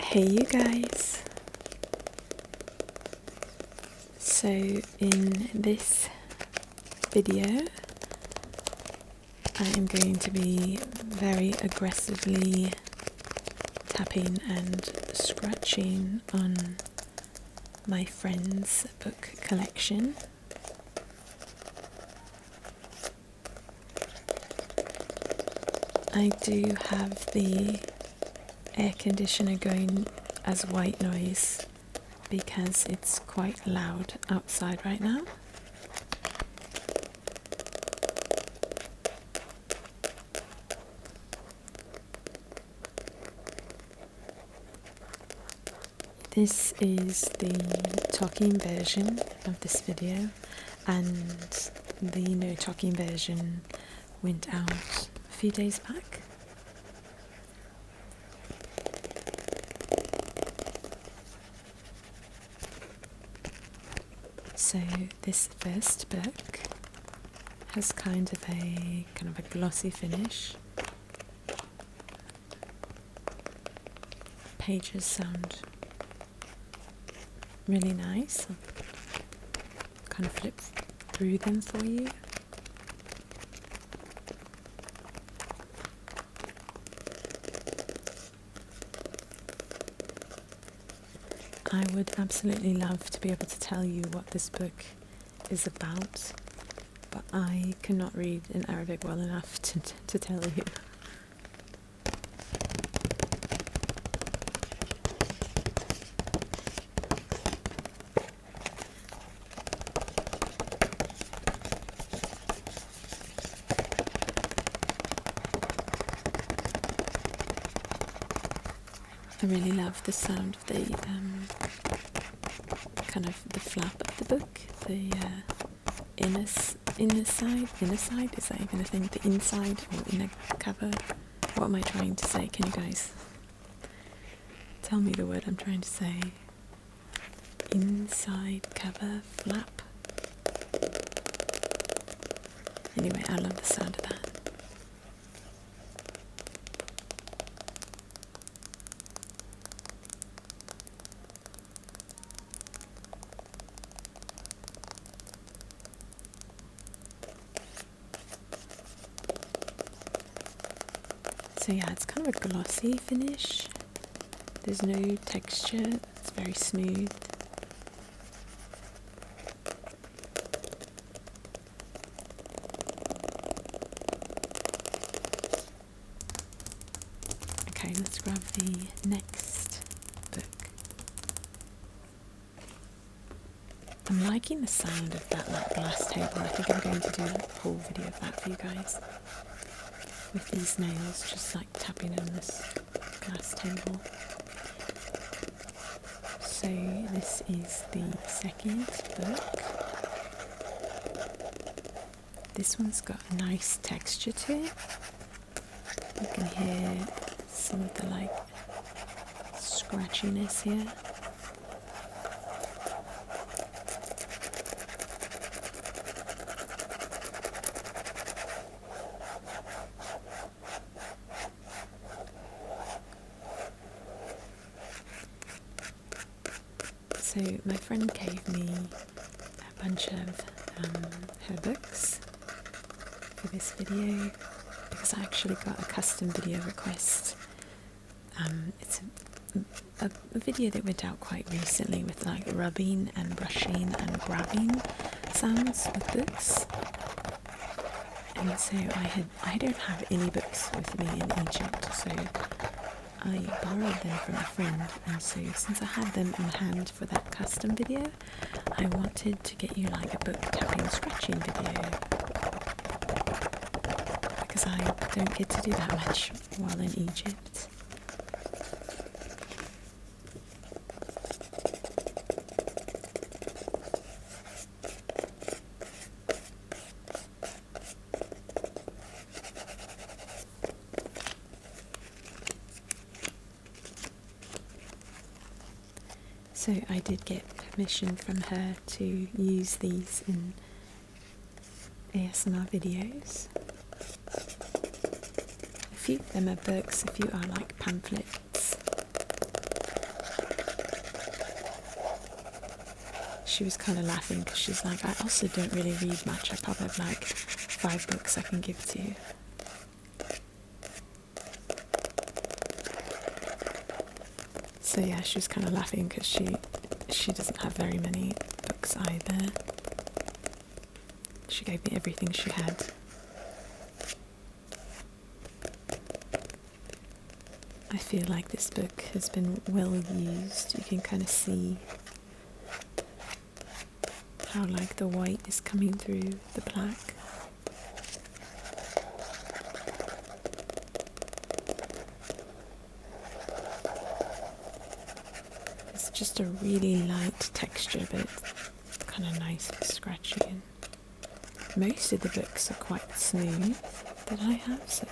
Hey you guys! So in this video I am going to be very aggressively tapping and scratching on my friend's book collection. I do have the air conditioner going as white noise because it's quite loud outside right now. This is the talking version of this video, and the no talking version went out a few days back. So this first book has kind of a glossy finish. Pages sound really nice. I'll kind of flip through them for you. I would absolutely love to be able to tell you what this book is about, but I cannot read in Arabic well enough to tell you. I really love the sound of the the flap of the book, the inner side, is that even a thing? The inside or inner cover? What am I trying to say? Can you guys tell me the word I'm trying to say? Inside cover, flap. Anyway, I love the sound of that. So yeah, it's kind of a glossy finish. There's no texture, it's very smooth. Okay, let's grab the next book. I'm liking the sound of that glass table. I think I'm going to do a whole video of that for you guys. With these nails, just tapping on this glass table. So this is the second book. This one's got a nice texture to it. You can hear some of the scratchiness here. So my friend gave me a bunch of her books for this video because I actually got a custom video request. It's a video that went out quite recently with rubbing and brushing and grabbing sounds with books. And so I don't have any books with me in Egypt, so I borrowed them from a friend, and so since I had them in hand for that custom video, I wanted to get you a book tapping scratching video, because I don't get to do that much while in Egypt. So I did get permission from her to use these in ASMR videos. A few of them are books, a few are pamphlets. she was kind of laughing because she's like, I also don't really read much. I probably have like 5 books I can give to you. So yeah, she was kind of laughing because she doesn't have very many books either. She gave me everything she had. I feel like this book has been well used. You can kind of see how like the white is coming through the black. It's just a really light texture, but it's kind of nice for scratching. Most of the books are quite smooth that I have, so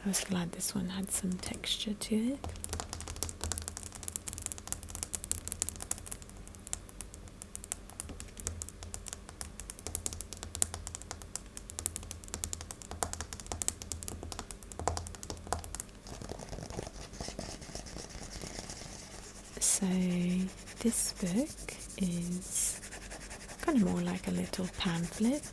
I was glad this one had some texture to it. So this book is kind of more like a little pamphlet.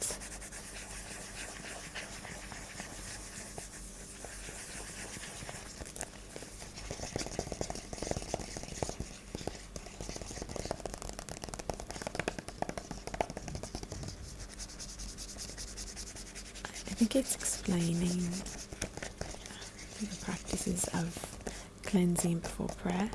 I think it's explaining the practices of cleansing before prayer.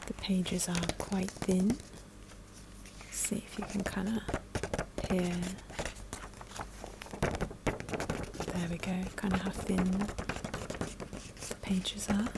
The pages are quite thin. See if you can kind of hear. There we go, kind of how thin the pages are.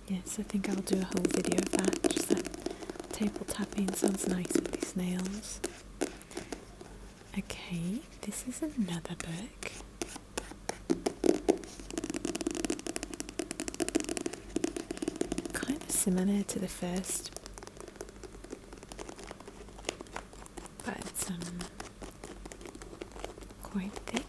Yes, I think I'll do a whole video of that, just that table tapping sounds nice with these nails. Okay, this is another book. Kind of similar to the first, but it's quite thick.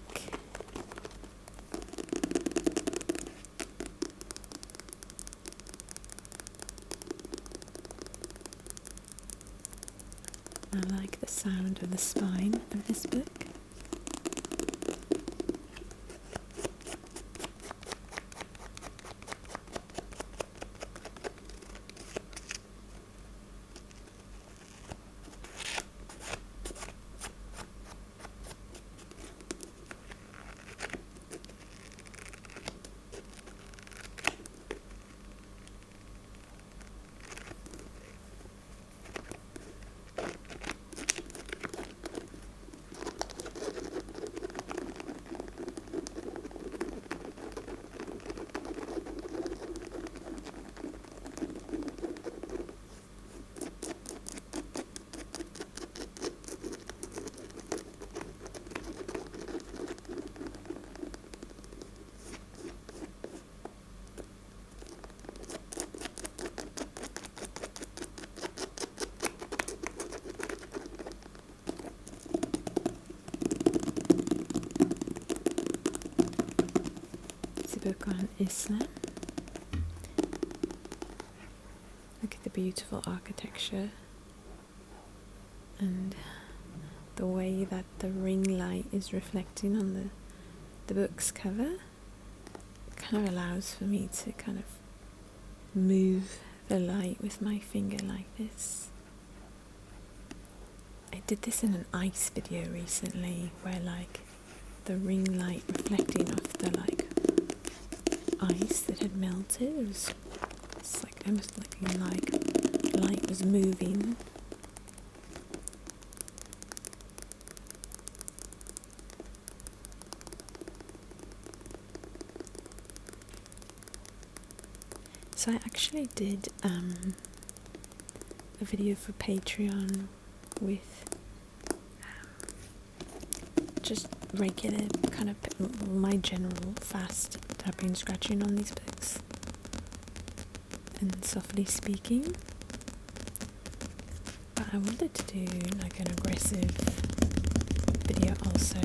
I like the sound of the spine of this book. Book on Islam. Look at the beautiful architecture and the way that the ring light is reflecting on the book's cover. It kind of allows for me to kind of move the light with my finger like this. I did this in an ice video recently where like the ring light reflecting off the like ice that had melted. It's like almost looking like light was moving. So I actually did a video for Patreon with just regular kind of my general fast tapping and scratching on these books and softly speaking, but I wanted to do like an aggressive video also.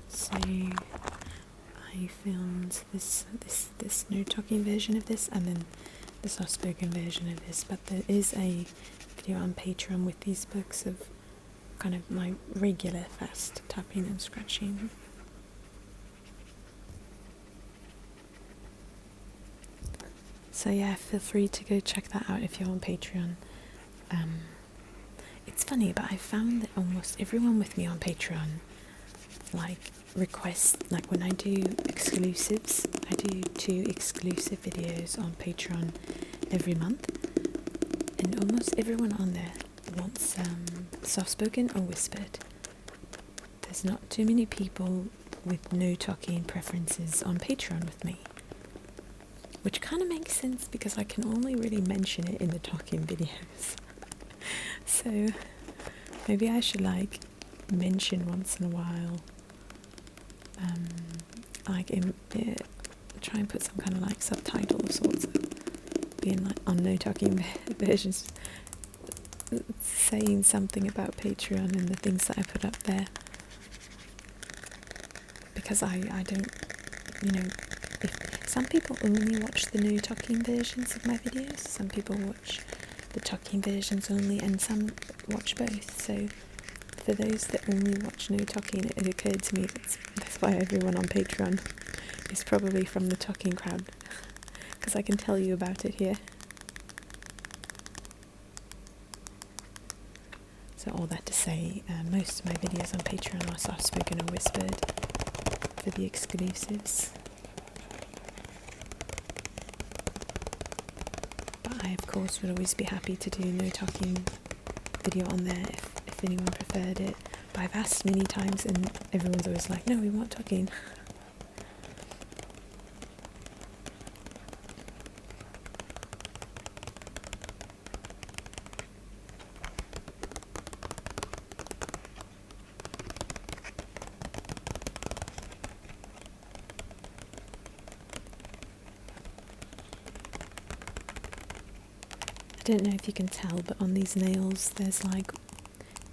So I filmed this no talking version of this and then the soft spoken version of this, but there is a video on Patreon with these books of kind of my regular fast tapping and scratching. So yeah, feel free to go check that out if you're on Patreon. It's funny, but I found that almost everyone with me on Patreon like requests, like when I do exclusives, I do 2 exclusive videos on Patreon every month, and almost everyone on there wants soft spoken or whispered. There's not too many people with no talking preferences on Patreon with me, which kind of makes sense because I can only really mention it in the talking videos. So maybe I should like mention once in a while, try and put some kind of like subtitle of sorts, being like on no talking versions, saying something about Patreon and the things that I put up there, because I don't, if some people only watch the no talking versions of my videos, some people watch the talking versions only, and some watch both. So for those that only watch no talking, it occurred to me that's why everyone on Patreon is probably from the talking crowd, because I can tell you about it here. So all that to say, most of my videos on Patreon are soft spoken or whispered for the exclusives. But I of course would always be happy to do no talking video on there if anyone preferred it. But I've asked many times and everyone's always like, no, we want talking. I don't know if you can tell, but on these nails there's like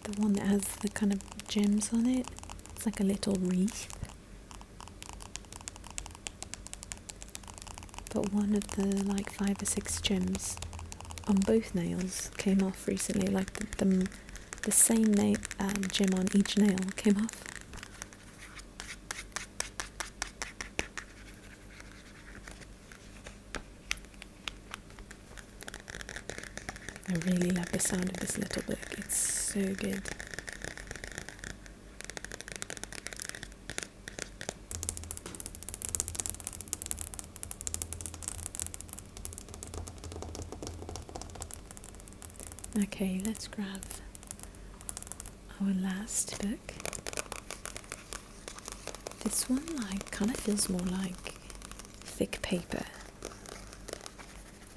the one that has the kind of gems on it. It's like a little wreath. But one of the like 5 or 6 gems on both nails came off recently. Like the same gem on each nail came off. I really love the sound of this little book. It's so good. Okay, let's grab our last book. This one like kind of feels more like thick paper.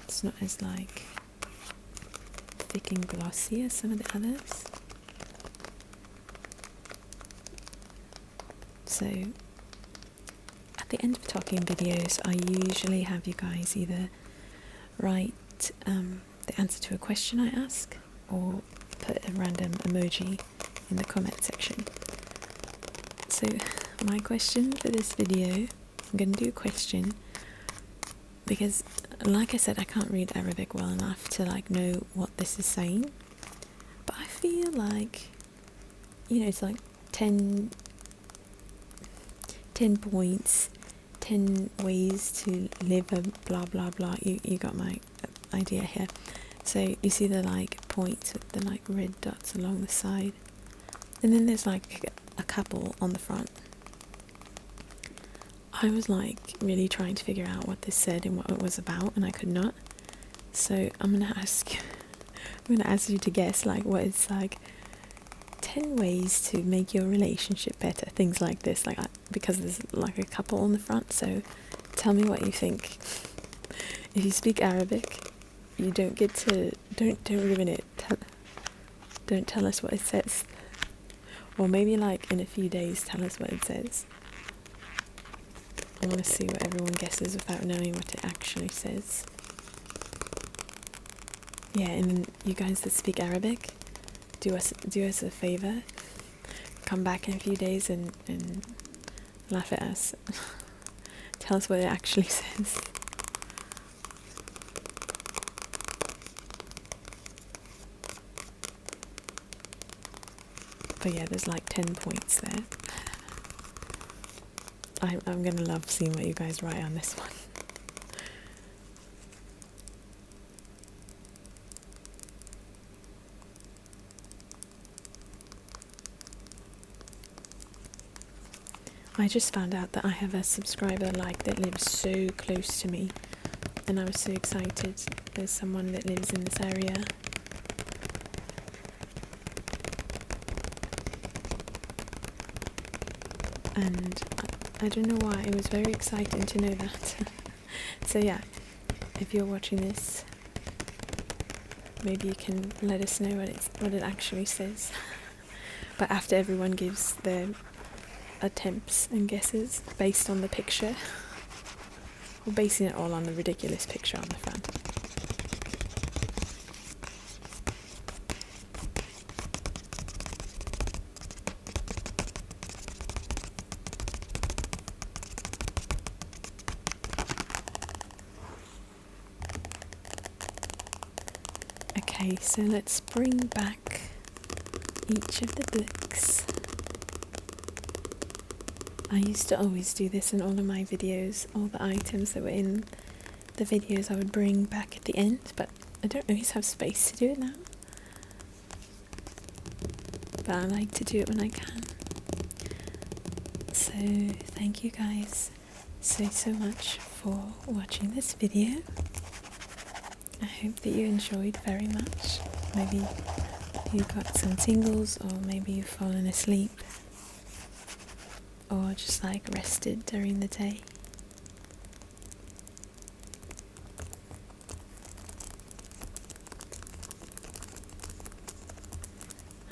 It's not as like thick and glossy as some of the others. So at the end of talking videos, I usually have you guys either write the answer to a question I ask or put a random emoji in the comment section. So my question for this video, I'm going to do a question because, like I said, I can't read Arabic well enough to like know what this is saying, but I feel like, it's like 10 points, 10 ways to live a blah blah blah. You got my idea here. So you see the like points with the like red dots along the side, and then there's like a couple on the front. I was like really trying to figure out what this said and what it was about, and I could not. So I'm gonna ask you to guess like what it's like 10 ways to make your relationship better, things like this, like because there's like a couple on the front. So tell me what you think. If you speak Arabic, you don't get to don't ruin it. Don't tell us what it says, or maybe like in a few days tell us what it says. I want to see what everyone guesses without knowing what it actually says. Yeah, and you guys that speak Arabic, do us a favor. Come back in a few days and laugh at us. Tell us what it actually says. But yeah, there's like 10 points there. I'm gonna love seeing what you guys write on this one. I just found out that I have a subscriber like that lives so close to me, and I was so excited. There's someone that lives in this area. And I don't know why, it was very exciting to know that. So yeah, if you're watching this, maybe you can let us know what it actually says. But after everyone gives their attempts and guesses based on the picture, we're basing it all on the ridiculous picture on the front. Okay, so let's bring back each of the books. I used to always do this in all of my videos. All the items that were in the videos I would bring back at the end, but I don't always have space to do it now. But I like to do it when I can. So thank you guys so much for watching this video. I hope that you enjoyed very much. Maybe you got some tingles, or maybe you've fallen asleep, or just like rested during the day.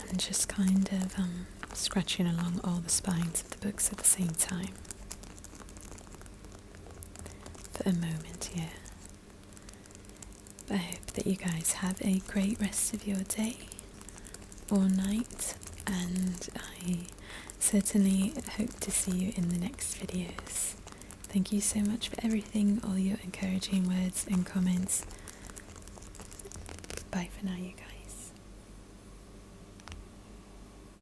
I'm just kind of scratching along all the spines of the books at the same time. For a moment, yeah. I hope that you guys have a great rest of your day or night, and I certainly hope to see you in the next videos. Thank you so much for everything, all your encouraging words and comments. Bye for now, you guys.